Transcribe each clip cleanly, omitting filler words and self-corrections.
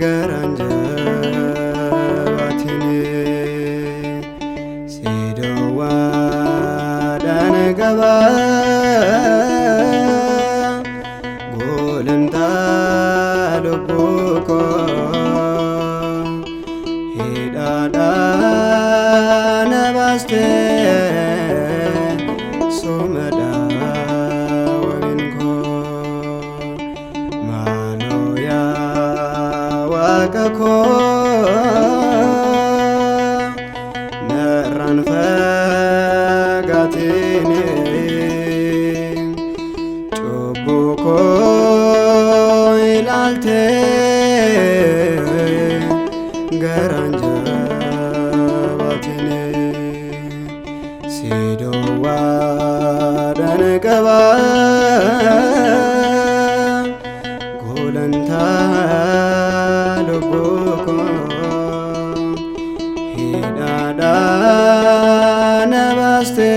garanja batini sidowa dan gaba golenta lubuko hidada nabaste sumada ko naran fagatini chubuko ilalte garanja batini sidowa dan gaba golanta hidada nabaste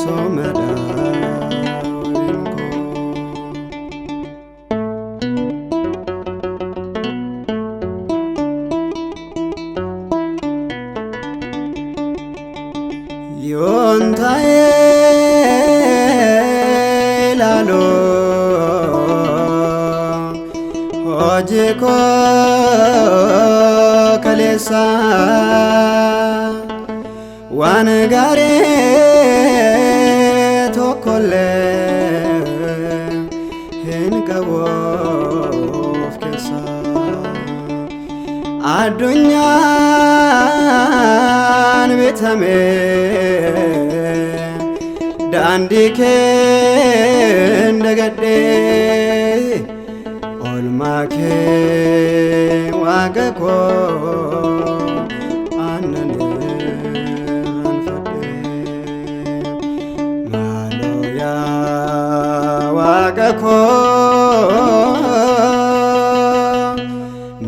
somada yontaye lalo Ojiko kalesa wanagare tokole hinkawof kesa adunyan betame dandike ndagade olmake waaqa ko anane ranfade Maaloo yaa waaqa ko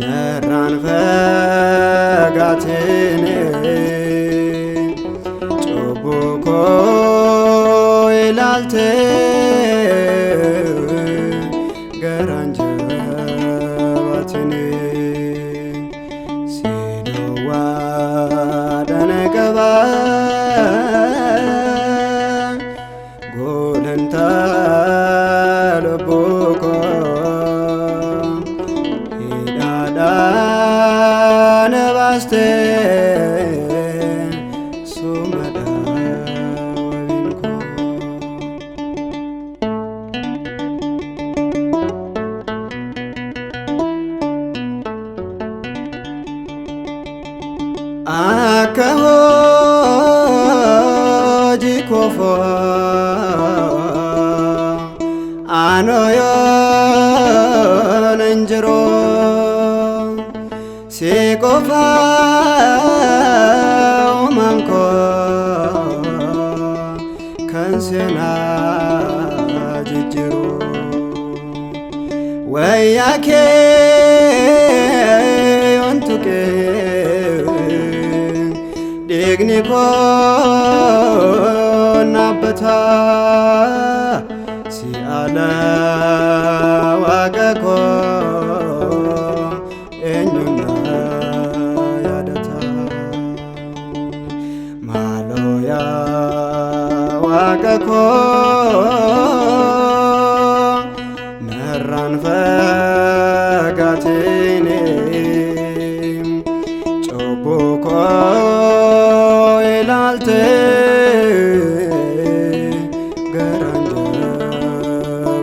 narraan fagaatine cubbuu koo ilaalte garanja sidowa dan gaba golenta lubuko hidada nabaste sumada winko akaho jikofo anoyo nanjero sikofa manko kansena jijiru wayake ontuke digni ko nabata si ala waaqa ko enyuna yadata Maaloo yaa waaqa ko narraan fagaatine cubbuu koo ilaalte garanja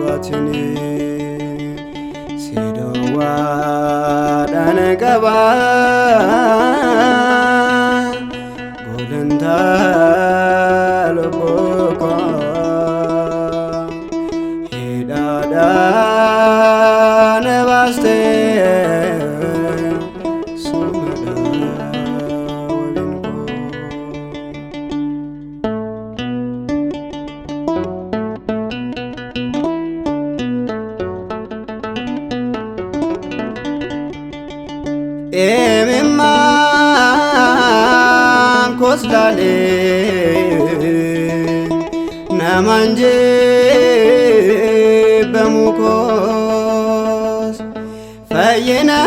batini sidowa dan gaba golenta lubuko hidada nabaste sumada emimman koslale namanje bemukos Fayyina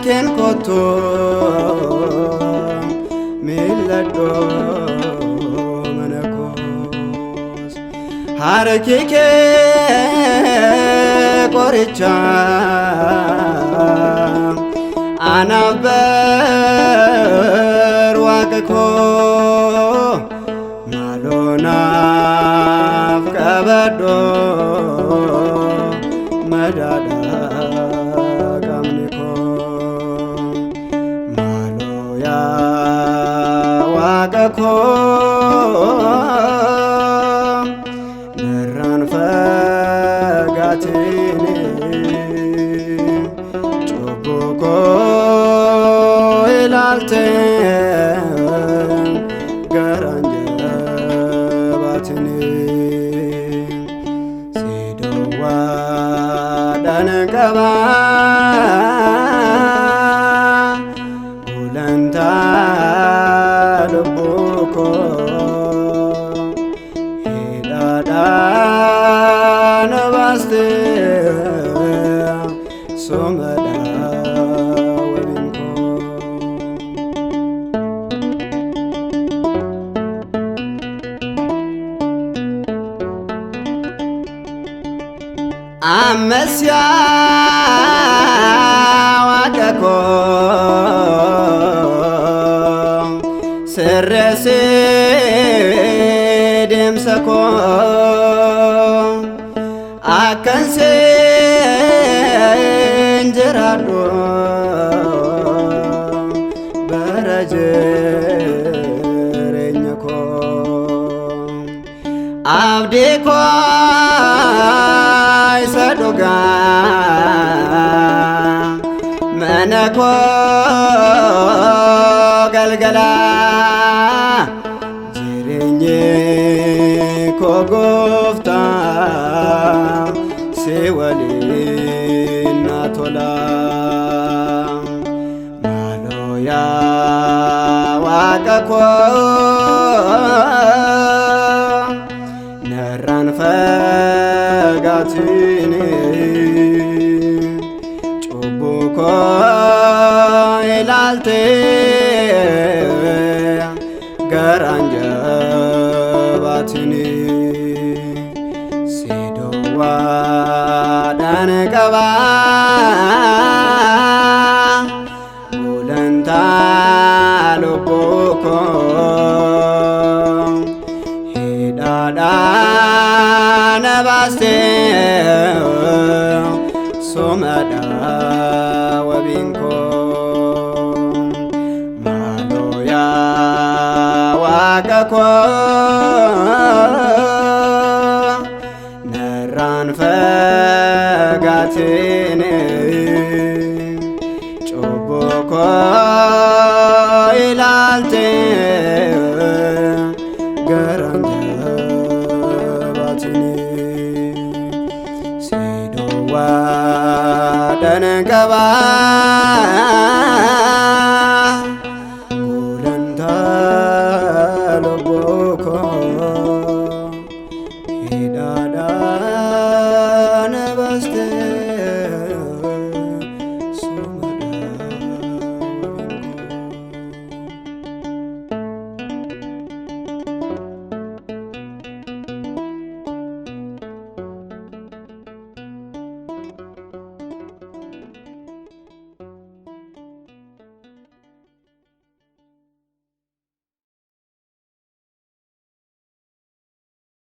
ken kotto milladho manakos harki kee qoricha anabar waaqa koo maaloo naaf qabadho madada qabni koo maaloo yaa waaqa koo narraan fagaatini cubbuu koo ilaalte garaan jabaatini sidowwaadhaan qaba gulantaa lubbuu koo hidhaadhaan baaste somadhaa waliin koo ammas yaa waaqa koo sirreessii deemsa koo akkan seen jiraadhu bara jireenya koo abdii koo isa dhugaa mana koo galgala jireenyi koo gooftaa si waliin na tola maaloo yaa waaqa koo narraan fagaatini cubbuu koo ilaalte garaan jabaatini sidowwaadhaan qaba gulantaa lubbuu koo hidhaadhaan baaste somadhaa wabiin koo maaloo yaa waaqa koo narraan fagaatini cubbuu koo ilaalte garaan jabaatini sidowwaadhaan qaba